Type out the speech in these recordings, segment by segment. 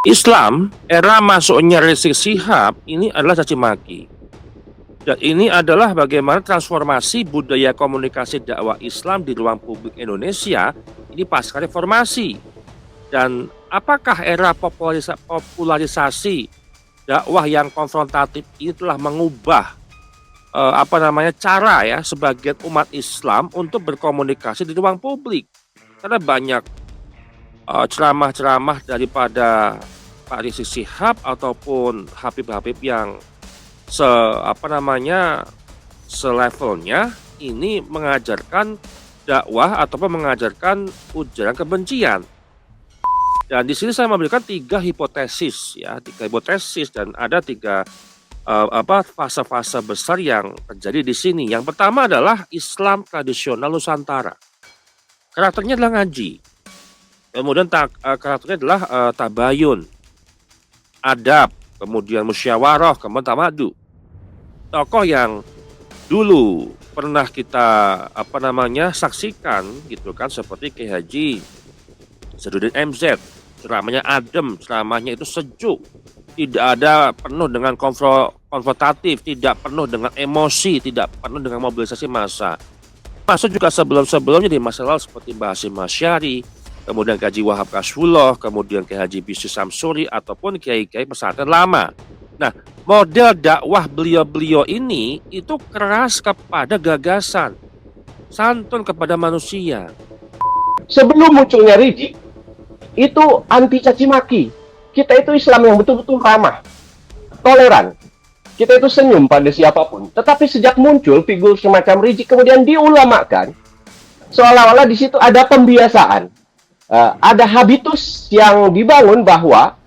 Islam, era masuknya Rizik Syihab ini adalah caci maki. Dan ini adalah bagaimana transformasi budaya komunikasi dakwah Islam di ruang publik Indonesia ini pasca reformasi. Dan apakah era popularisasi dakwah yang konfrontatif ini telah mengubah cara ya sebagian umat Islam untuk berkomunikasi di ruang publik? Karena banyak ceramah-ceramah daripada Pak Rizik Syihab ataupun Habib-habib yang selevelnya ini mengajarkan dakwah ataupun mengajarkan ujaran kebencian. Dan di sini saya memberikan tiga hipotesis dan ada tiga fase-fase besar yang terjadi di sini. Yang pertama adalah Islam tradisional Nusantara. Karakternya adalah ngaji. Kemudian karakternya adalah tabayun, adab, kemudian musyawarah, kemudian tamadu. Tokoh yang dulu pernah kita saksikan gitu kan, seperti Kiai Haji Sadruddin MZ, ceramahnya adem, ceramahnya itu sejuk, tidak ada penuh dengan konfrontatif, tidak penuh dengan emosi, tidak penuh dengan mobilisasi massa. Masuk juga sebelum-sebelumnya di masa lalu seperti Mbah Hasyim Asy'ari, kemudian Kaji Wahab Kasfullah, kemudian Kiai Haji Bisri Samsuri, ataupun kiai-kiai pesantren lama. Nah, model dakwah beliau-beliau ini itu keras kepada gagasan, santun kepada manusia. Sebelum munculnya Rizik, itu anti caci maki. Kita itu Islam yang betul-betul ramah, toleran. Kita itu senyum pada siapapun. Tetapi sejak muncul figur semacam Rizik kemudian diulamakan, seolah-olah di situ ada pembiasaan. Ada habitus yang dibangun bahwa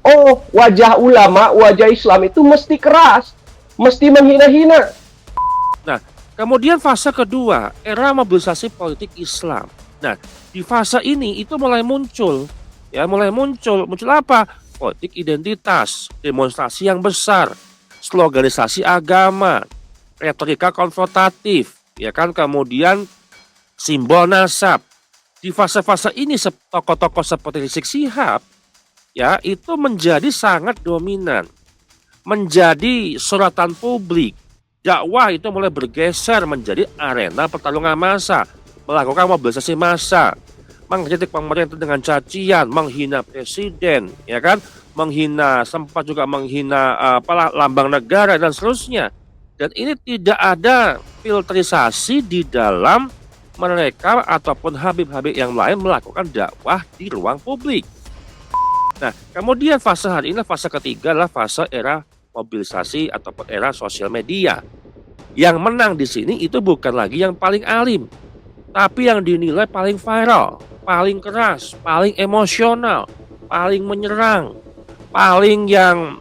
wajah ulama, wajah Islam itu mesti keras, mesti menghina-hina. Nah, kemudian fase kedua, era mobilisasi politik Islam. Nah, di fase ini itu mulai muncul apa? Politik identitas, demonstrasi yang besar, sloganisasi agama, retorika konfrontatif, ya kan, kemudian simbol nasab. Di fase-fase ini tokoh-tokoh seperti Rizik Syihab ya itu menjadi sangat dominan, menjadi sorotan publik. Dakwah itu mulai bergeser menjadi arena pertarungan massa, melakukan mobilisasi massa, mengkritik pemerintah dengan cacian, menghina presiden, ya kan, sempat juga menghina lambang negara dan seterusnya. Dan ini tidak ada filterisasi di dalam mereka ataupun habib-habib yang lain melakukan dakwah di ruang publik. Nah, kemudian fase hari ini, fase ketiga adalah fase era mobilisasi ataupun era sosial media. Yang menang di sini itu bukan lagi yang paling alim, tapi yang dinilai paling viral, paling keras, paling emosional, paling menyerang, paling yang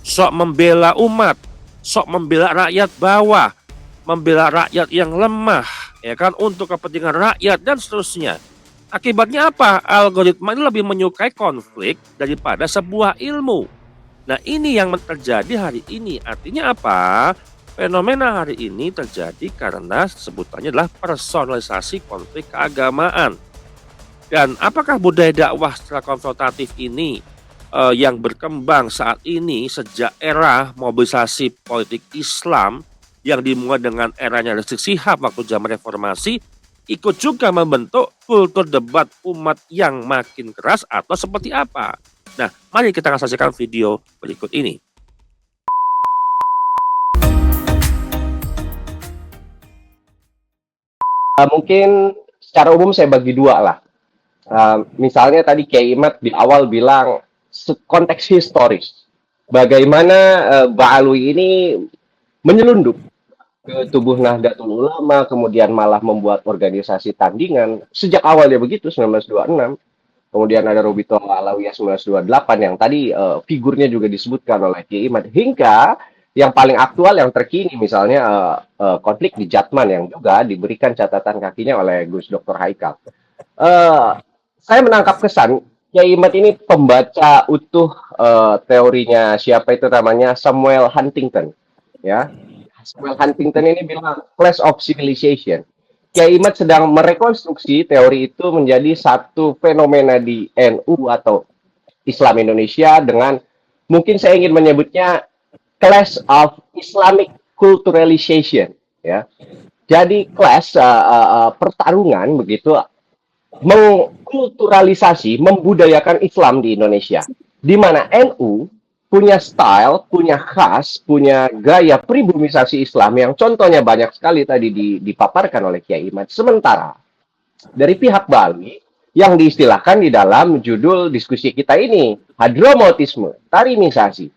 sok membela umat, sok membela rakyat bawah, membela rakyat yang lemah, ya kan, untuk kepentingan rakyat dan seterusnya. Akibatnya apa? Algoritma ini lebih menyukai konflik daripada sebuah ilmu. Nah, ini yang terjadi hari ini. Artinya apa? Fenomena hari ini terjadi karena sebutannya adalah personalisasi konflik keagamaan. Dan apakah budaya dakwah secara konfrontatif ini yang berkembang saat ini sejak era mobilisasi politik Islam yang dimulai dengan eranya Rizik Syihab waktu zaman reformasi, ikut juga membentuk kultur debat umat yang makin keras atau seperti apa? Nah, mari kita akan saksikan video berikut ini. Mungkin secara umum saya bagi dua lah. Misalnya tadi Kiai Imad di awal bilang konteks historis. Bagaimana Ba'alwi ini menyelundup ke tubuh Nahdlatul Ulama, kemudian malah membuat organisasi tandingan. Sejak awalnya begitu, 1926. Kemudian ada Robito Alawiyah 1928 yang tadi figurnya juga disebutkan oleh Kiai Imad. Hingga yang paling aktual, yang terkini misalnya konflik di Jatman yang juga diberikan catatan kakinya oleh Gus Dr. Haikal. Saya menangkap kesan Kiai Imad ini pembaca utuh teorinya siapa itu namanya Samuel Huntington, ya. Samuel Huntington ini bilang Clash of Civilization. Kiai Imad sedang merekonstruksi teori itu menjadi satu fenomena di NU atau Islam Indonesia dengan mungkin saya ingin menyebutnya clash of Islamic culturalization, ya. Jadi clash pertarungan begitu mengkulturalisasi, membudayakan Islam di Indonesia, di mana NU punya style, punya khas, punya gaya pribumisasi Islam yang contohnya banyak sekali tadi dipaparkan oleh Kiai Imad. Sementara dari pihak Bali yang diistilahkan di dalam judul diskusi kita ini, hadromotisme, tarimisasi.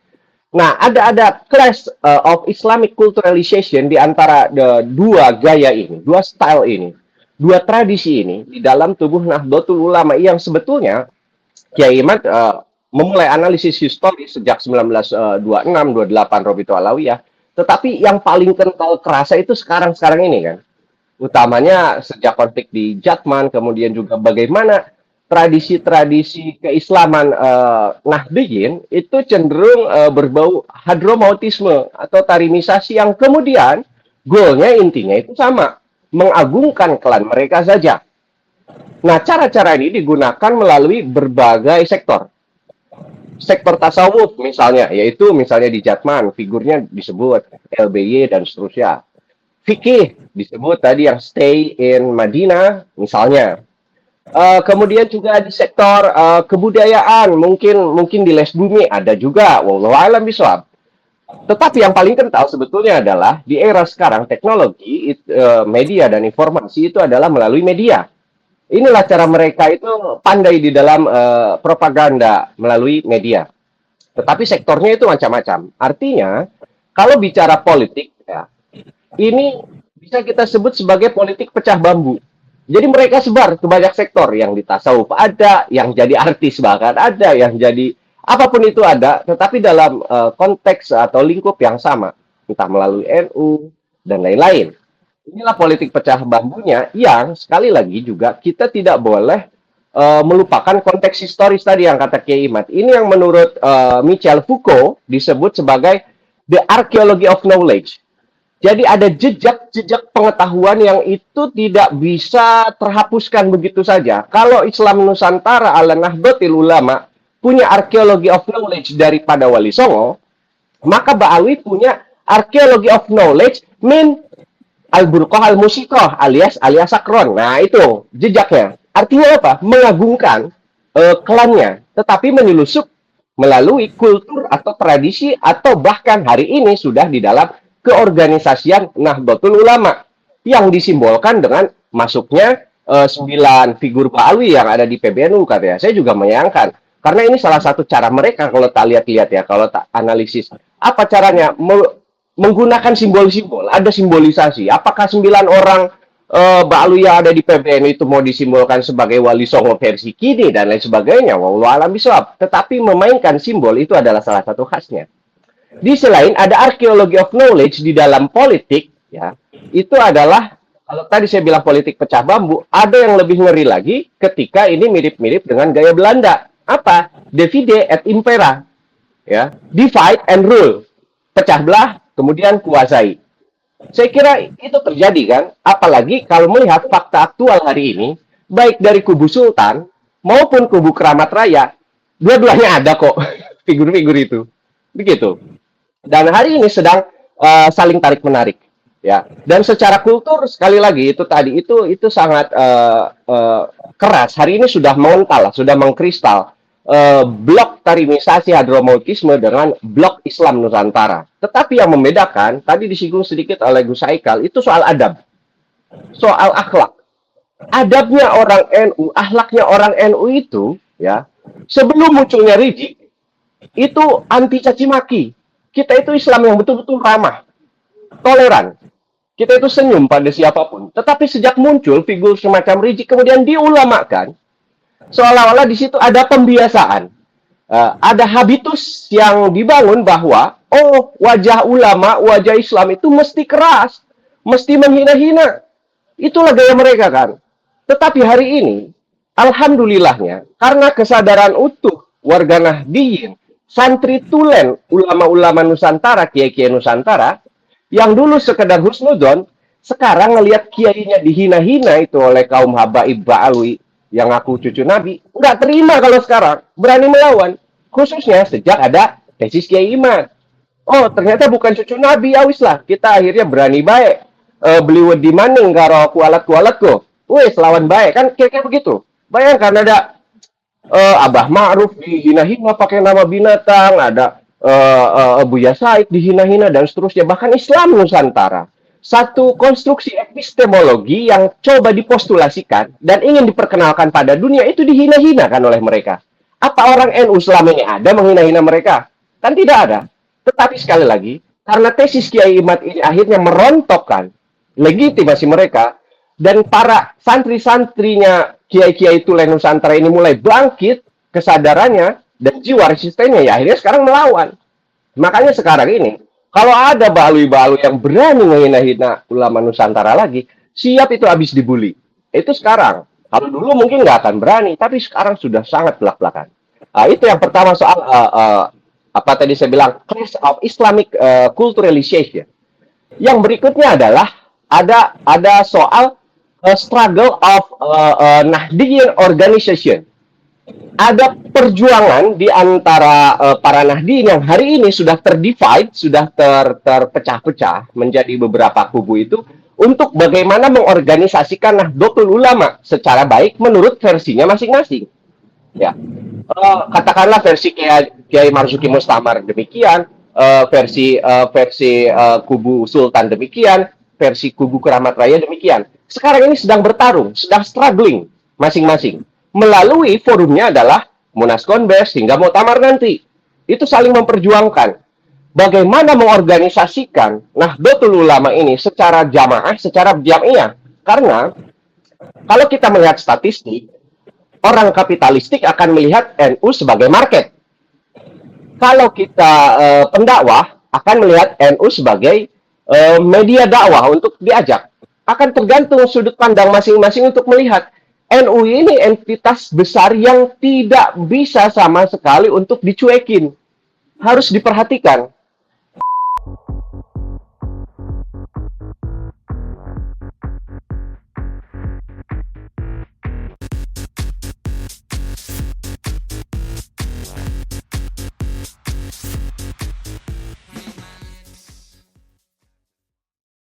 Nah, ada clash of Islamic culturalization di antara dua gaya ini, dua style ini, dua tradisi ini di dalam tubuh Nahdlatul Ulama yang sebetulnya Kiai Imad memulai analisis historis sejak 1926-28 Robito Alawiyah, tetapi yang paling kental kerasa itu sekarang-sekarang ini kan. Utamanya sejak konflik di Jatman, kemudian juga bagaimana tradisi-tradisi keislaman Nahdliyin itu cenderung berbau hadromautisme atau tarimisasi yang kemudian goalnya intinya itu sama, mengagungkan klan mereka saja. Nah, cara-cara ini digunakan melalui berbagai sektor. Sektor tasawuf misalnya, yaitu misalnya di Jatman, figurnya disebut LBY dan seterusnya. Fikih disebut tadi yang stay in Madinah misalnya. Kemudian juga di sektor kebudayaan, mungkin di Les Bumi ada juga, wallahu alam bisawab. Tetapi yang paling kental sebetulnya adalah di era sekarang teknologi, media dan informasi itu adalah melalui media. Inilah cara mereka itu pandai di dalam propaganda melalui media. Tetapi sektornya itu macam-macam. Artinya, kalau bicara politik, ya, ini bisa kita sebut sebagai politik pecah bambu. Jadi mereka sebar ke banyak sektor. Yang di tasawuf ada, yang jadi artis bahkan ada, yang jadi apapun itu ada, tetapi dalam konteks atau lingkup yang sama. Entah melalui NU, dan lain-lain. Inilah politik pecah bambunya yang sekali lagi juga kita tidak boleh melupakan konteks historis tadi yang kata Kiai Imad. Ini yang menurut Michel Foucault disebut sebagai the archaeology of knowledge. Jadi ada jejak-jejak pengetahuan yang itu tidak bisa terhapuskan begitu saja. Kalau Islam Nusantara ala Nahdlatul Ulama punya archaeology of knowledge daripada Wali Songo, maka Ba'alwi punya archaeology of knowledge min Al-Burqah Al-Musiqah alias Sakron. Nah, itu jejaknya. Artinya apa? Mengagungkan klannya, tetapi menyelusup melalui kultur atau tradisi atau bahkan hari ini sudah di dalam keorganisasian Nahdlatul Ulama yang disimbolkan dengan masuknya 9 figur Ba'alwi yang ada di PBNU katanya. Saya juga menyayangkan karena ini salah satu cara mereka kalau tak lihat-lihat ya, kalau tak analisis. Apa caranya? Menggunakan simbol-simbol, ada simbolisasi. Apakah 9 orang Ba'alwi yang ada di PBNU itu mau disimbolkan sebagai Wali Songo versi kini dan lain sebagainya? Wallahu alam bisawab. Tetapi memainkan simbol itu adalah salah satu khasnya. Di selain ada archaeology of knowledge di dalam politik, ya, itu adalah kalau tadi saya bilang politik pecah bambu, ada yang lebih ngeri lagi ketika ini mirip-mirip dengan gaya Belanda. Apa? Divide et impera, ya, divide and rule, pecah belah kemudian kuasai. Saya kira itu terjadi kan, apalagi kalau melihat fakta aktual hari ini, baik dari kubu Sultan maupun kubu Keramat Raya, dua-duanya ada kok figur-figur itu, begitu. Dan hari ini sedang saling tarik-menarik, ya. Dan secara kultur sekali lagi itu tadi itu sangat keras. Hari ini sudah mengental, sudah mengkristal. Blok tarimisasi hadromautisme dengan blok Islam Nusantara. Tetapi yang membedakan, tadi disinggung sedikit oleh Gus Haikal, itu soal adab. Soal akhlak. Adabnya orang NU, akhlaknya orang NU itu, ya, sebelum munculnya Rizik, itu anti caci maki. Kita itu Islam yang betul-betul ramah, toleran. Kita itu senyum pada siapapun. Tetapi sejak muncul figur semacam Rizik kemudian diulamakan, seolah-olah di situ ada pembiasaan, ada habitus yang dibangun bahwa wajah ulama, wajah Islam itu mesti keras, mesti menghina-hina. Itulah gaya mereka kan. Tetapi hari ini, alhamdulillahnya, karena kesadaran utuh warga Nahdliyin, santri tulen ulama-ulama Nusantara, kiai-kiai Nusantara, yang dulu sekedar husnudon, sekarang ngelihat kiainya dihina-hina itu oleh kaum habaib Ba'alwi, yang ngaku cucu Nabi, nggak terima kalau sekarang, berani melawan. Khususnya sejak ada tesis Kiai Imad. Oh, ternyata bukan cucu Nabi, ya wis lah. Kita akhirnya berani baik. Beli wedi maning karo kualat-kualat ko. Wis, lawan baik. Kan kira-kira begitu. Bayangkan ada Abah Ma'ruf dihina-hina pakai nama binatang, ada Buya Said dihina-hina dan seterusnya. Bahkan Islam Nusantara, satu konstruksi epistemologi yang coba dipostulasikan dan ingin diperkenalkan pada dunia itu dihina-hina kan oleh mereka. Apa orang NU selama ini ada menghina-hina mereka? Kan tidak ada. Tetapi sekali lagi, karena tesis Kiai Imad ini akhirnya merontokkan legitimasi mereka, dan para santri-santrinya Kiai-Kiai Tulen Nusantara ini mulai bangkit kesadarannya dan jiwa resistennya, ya akhirnya sekarang melawan. Makanya sekarang ini, kalau ada balui-balui yang berani menghina-hina ulama Nusantara lagi, siap itu habis dibully. Itu sekarang. Kalau dulu mungkin nggak akan berani, tapi sekarang sudah sangat belak-belakan. Itu yang pertama soal apa tadi saya bilang, clash of Islamic culturalization. Yang berikutnya adalah ada soal struggle of Nahdiyin organization. Ada perjuangan di antara para Nahdiyin yang hari ini sudah terdivide, sudah terpecah-pecah menjadi beberapa kubu itu, untuk bagaimana mengorganisasikan Nahdlatul Ulama secara baik menurut versinya masing-masing. Ya, katakanlah versi Kiai Marzuki Mustamar demikian, versi kubu Sultan demikian, versi kubu Keramat Raya demikian. Sekarang ini sedang bertarung, sedang struggling masing-masing. Melalui forumnya adalah Munas Konbes hingga Muktamar nanti. Itu saling memperjuangkan bagaimana mengorganisasikan Nahdlatul Ulama ini secara jamaah, secara jamiah. Karena kalau kita melihat statistik, orang kapitalistik akan melihat NU sebagai market. Kalau kita pendakwah akan melihat NU sebagai media dakwah untuk diajak. Akan tergantung sudut pandang masing-masing untuk melihat. NU ini entitas besar yang tidak bisa sama sekali untuk dicuekin. Harus diperhatikan.